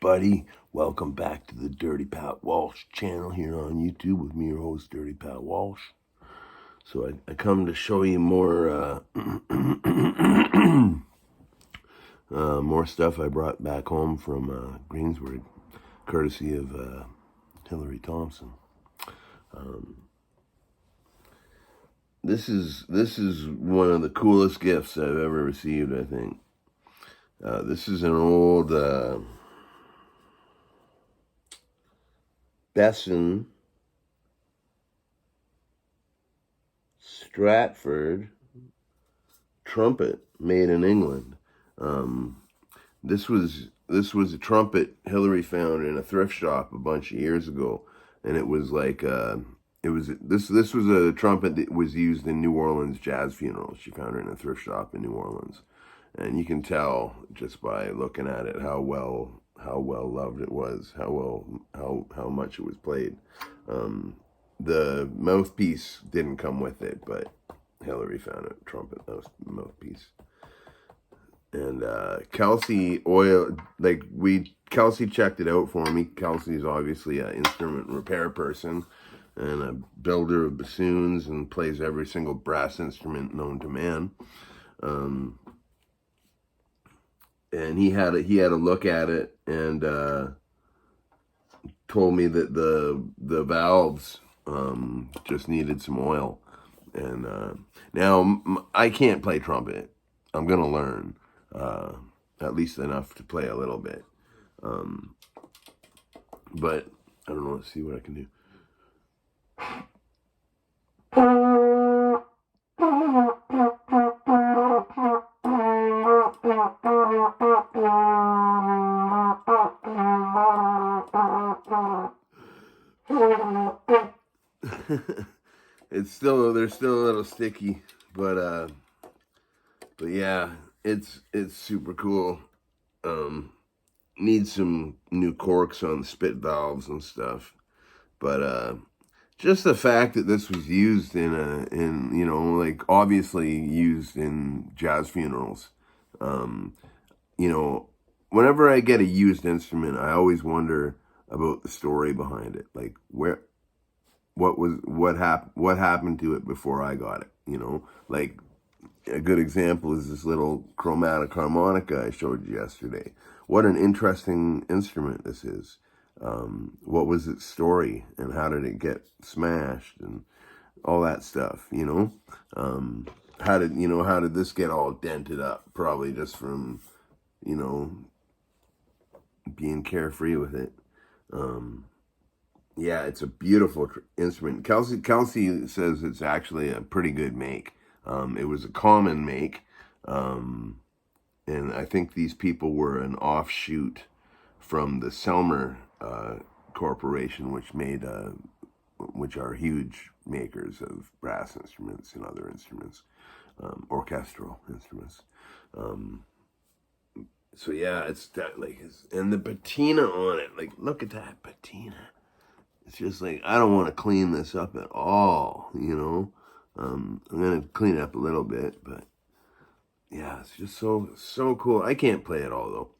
everybody? Welcome back to the Dirty Pat Walsh channel here on YouTube with me, your host, Dirty Pat Walsh. So I come to show you more more stuff I brought back home from Greensburg, courtesy of Hilary Thompson. This is one of the coolest gifts I've ever received, I think. This is an old Besson Stratford trumpet made in England. This was a trumpet Hilary found in a thrift shop a bunch of years ago, and it was like this was a trumpet that was used in New Orleans jazz funerals. She found it in a thrift shop in New Orleans, and you can tell just by looking at it how well loved it was, how much it was played. The mouthpiece didn't come with it, but Hilary found a trumpet mouthpiece. And Kelsey Kelsey checked it out for me. Kelsey's obviously an instrument repair person and a builder of bassoons and plays every single brass instrument known to man. And he had a look at it and told me that the valves just needed some oil. And now I can't play trumpet. I'm gonna learn at least enough to play a little bit. But I don't know. Let's see what I can do. They're still a little sticky, but yeah, it's super cool. Needs some new corks on the spit valves and stuff, but just the fact that this was used like obviously used in jazz funerals. Whenever I get a used instrument, I always wonder about the story behind it, like what happened to it before I got it. Like a good example is this little chromatic harmonica I showed you yesterday. What an interesting instrument this is. What was its story and how did it get smashed and all that stuff, how did this get all dented up? Probably just from, being carefree with it. Yeah, it's a beautiful instrument. Kelsey says it's actually a pretty good make. It was a common make, and I think these people were an offshoot from the Selmer Corporation, which are huge makers of brass instruments and other instruments, orchestral instruments. So yeah, it's that and the patina on it. Like, look at that patina. It's just like, I don't want to clean this up at all, I'm going to clean it up a little bit, but yeah, it's just so cool. I can't play it all, though.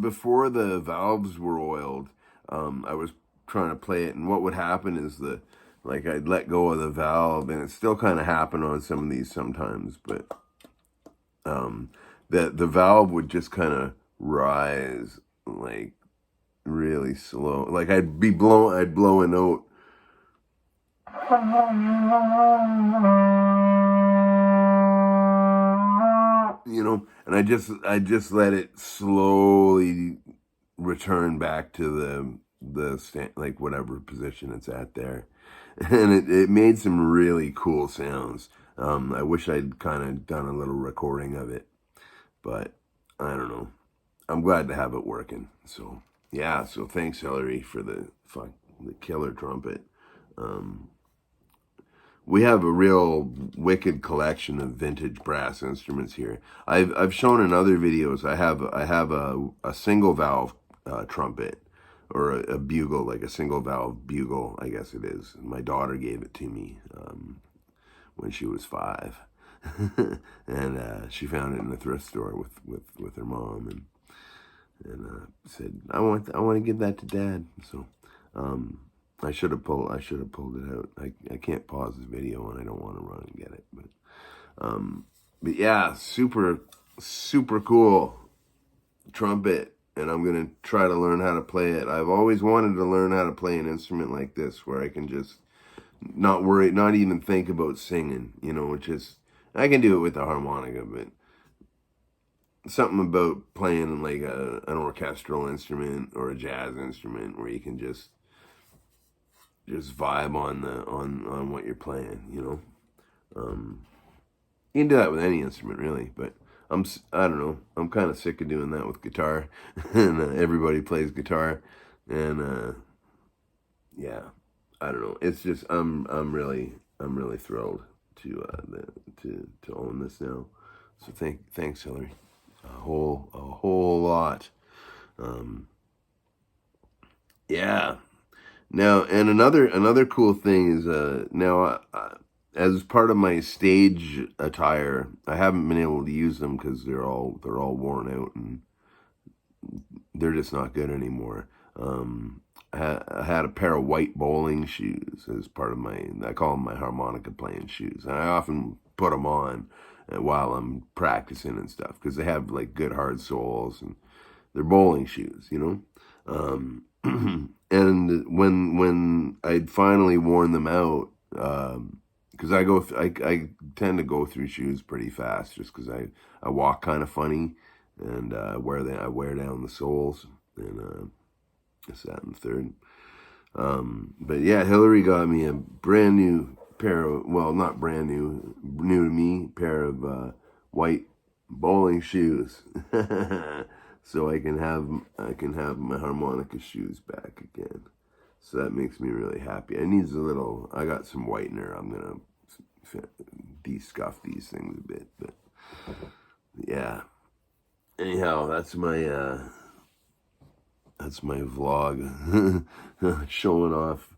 Before the valves were oiled, I was trying to play it, and what would happen is I'd let go of the valve, and it still kind of happened on some of these sometimes, but the valve would just kind of rise like really slow. Like I'd blow a note. And I just let it slowly return back to like whatever position it's at there, and it made some really cool sounds. I wish I'd kind of done a little recording of it, but I don't know. I'm glad to have it working. So yeah, so thanks Hilary for the killer trumpet. we have a real wicked collection of vintage brass instruments here. I've shown in other videos. I have a single valve trumpet, or a bugle, like a single valve bugle, I guess it is. My daughter gave it to me when she was 5, and she found it in the thrift store with her mom, and said, I want to give that to Dad. So I should have pulled it out. I can't pause the video and I don't want to run and get it, but yeah, super cool trumpet, and I'm gonna try to learn how to play it. I've always wanted to learn how to play an instrument like this, where I can just not worry, not even think about singing. Just I can do it with the harmonica, but something about playing like an orchestral instrument or a jazz instrument where you can just vibe on what you're playing. You can do that with any instrument, really, but I don't know. I'm kind of sick of doing that with guitar, and everybody plays guitar, and yeah, I don't know. It's just I'm really thrilled to own this now. So thanks, Hilary, a whole lot. Yeah. Now, and another cool thing is now as part of my stage attire, I haven't been able to use them because they're all worn out and they're just not good anymore. I had a pair of white bowling shoes as part of I call them my harmonica playing shoes, and I often put them on while I'm practicing and stuff because they have like good hard soles and they're bowling shoes. And when I'd finally worn them out, because I tend to go through shoes pretty fast, just because I walk kind of funny, and I wear down the soles, and this, that, and the third. But yeah, Hilary got me a brand new pair of, well, not brand new to me, pair of white bowling shoes. So I can have my harmonica shoes back again. So that makes me really happy. I got some whitener. I'm gonna de-scuff these things a bit, but yeah. Anyhow, that's my vlog, showing off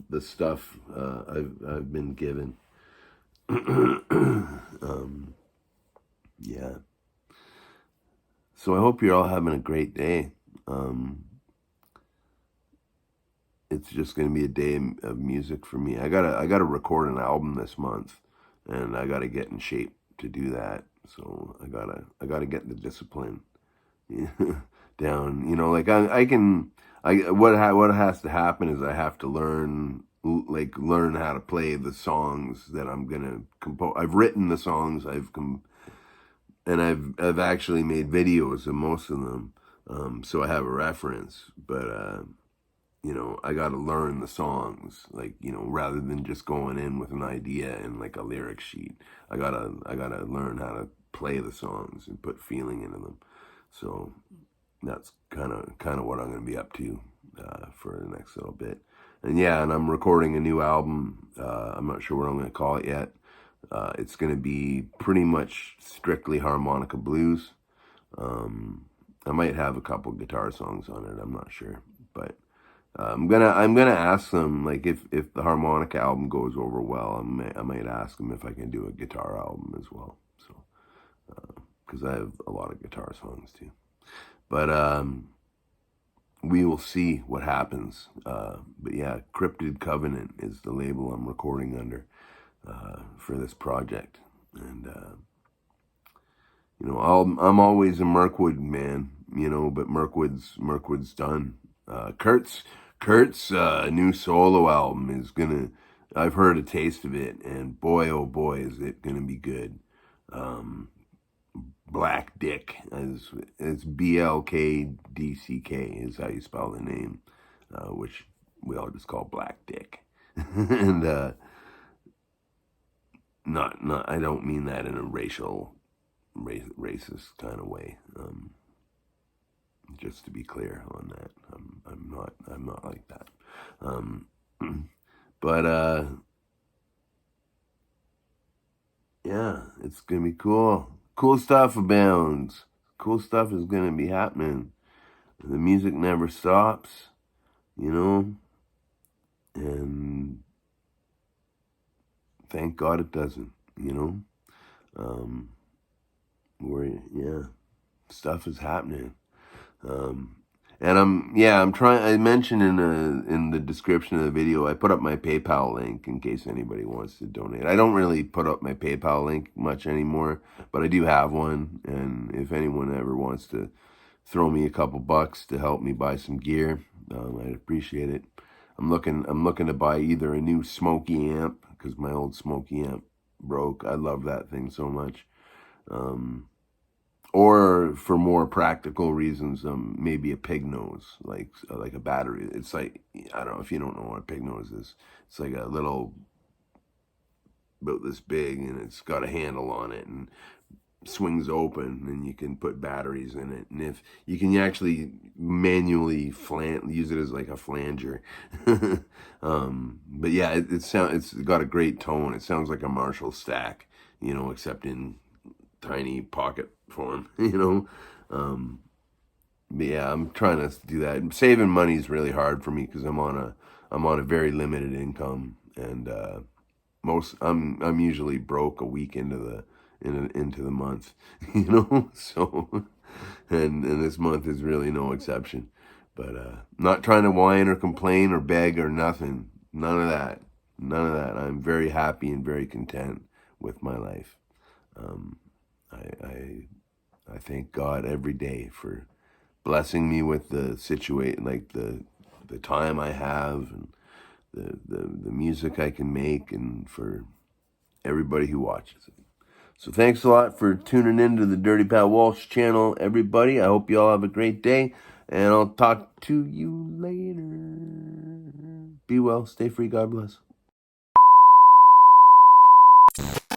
the stuff I've been given. Yeah. So I hope you're all having a great day. It's just going to be a day of music for me. I gotta record an album this month, and I gotta get in shape to do that. So I gotta get the discipline down. Like what has to happen is I have to learn how to play the songs that I'm gonna compose. I've written the songs, and I've actually made videos of most of them, so I have a reference. But I got to learn the songs, rather than just going in with an idea and like a lyric sheet. I gotta learn how to play the songs and put feeling into them. So that's kind of what I'm gonna be up to for the next little bit. And yeah, and I'm recording a new album. I'm not sure what I'm gonna call it yet. It's gonna be pretty much strictly harmonica blues. I might have a couple guitar songs on it. I'm not sure, but I'm gonna ask them, like, if the harmonica album goes over well, I might ask them if I can do a guitar album as well. So because I have a lot of guitar songs too. But we will see what happens. But yeah, Cryptid Covenant is the label I'm recording under for this project, and I'm always a Mirkwood man, but Mirkwood's done. Kurt's new solo album is gonna. I've heard a taste of it, and boy, oh boy, is it gonna be good. Black Dick, it's BLKDCK is how you spell the name, which we all just call Black Dick, and not I don't mean that in a racist kind of way. Just to be clear on that, I'm not like that. But yeah, it's gonna be cool. Cool stuff abounds. Cool stuff is gonna be happening. The music never stops, you know, and thank God it doesn't, you know. Um, yeah, stuff is happening. Um, and I'm trying. I mentioned in the description of the video, I put up my PayPal link in case anybody wants to donate. I don't really put up my PayPal link much anymore, but I do have one. And if anyone ever wants to throw me a couple bucks to help me buy some gear, I'd appreciate it. I'm looking to buy either a new Smoky amp because my old Smoky amp broke. I love that thing so much. Or for more practical reasons, maybe a pig nose, like a battery. It's like, I don't know if you don't know what a pig nose is. It's like a little, about this big, and it's got a handle on it and swings open, and you can put batteries in it. And if you can actually manually use it as like a flanger. But yeah, it's got a great tone. It sounds like a Marshall stack, you know, except in tiny pocket form, you know. But yeah, I'm trying to do that. Saving money is really hard for me because I'm on a very limited income, and I'm usually broke a week into the month, you know. So, and this month is really no exception. But not trying to whine or complain or beg or nothing. None of that. None of that. I'm very happy and very content with my life. Um, I thank God every day for blessing me with the situation, like the time I have, and the music I can make, and for everybody who watches it. So thanks a lot for tuning in to the Dirty Pat Walsh channel, everybody. I hope you all have a great day, and I'll talk to you later. Be well, stay free, God bless.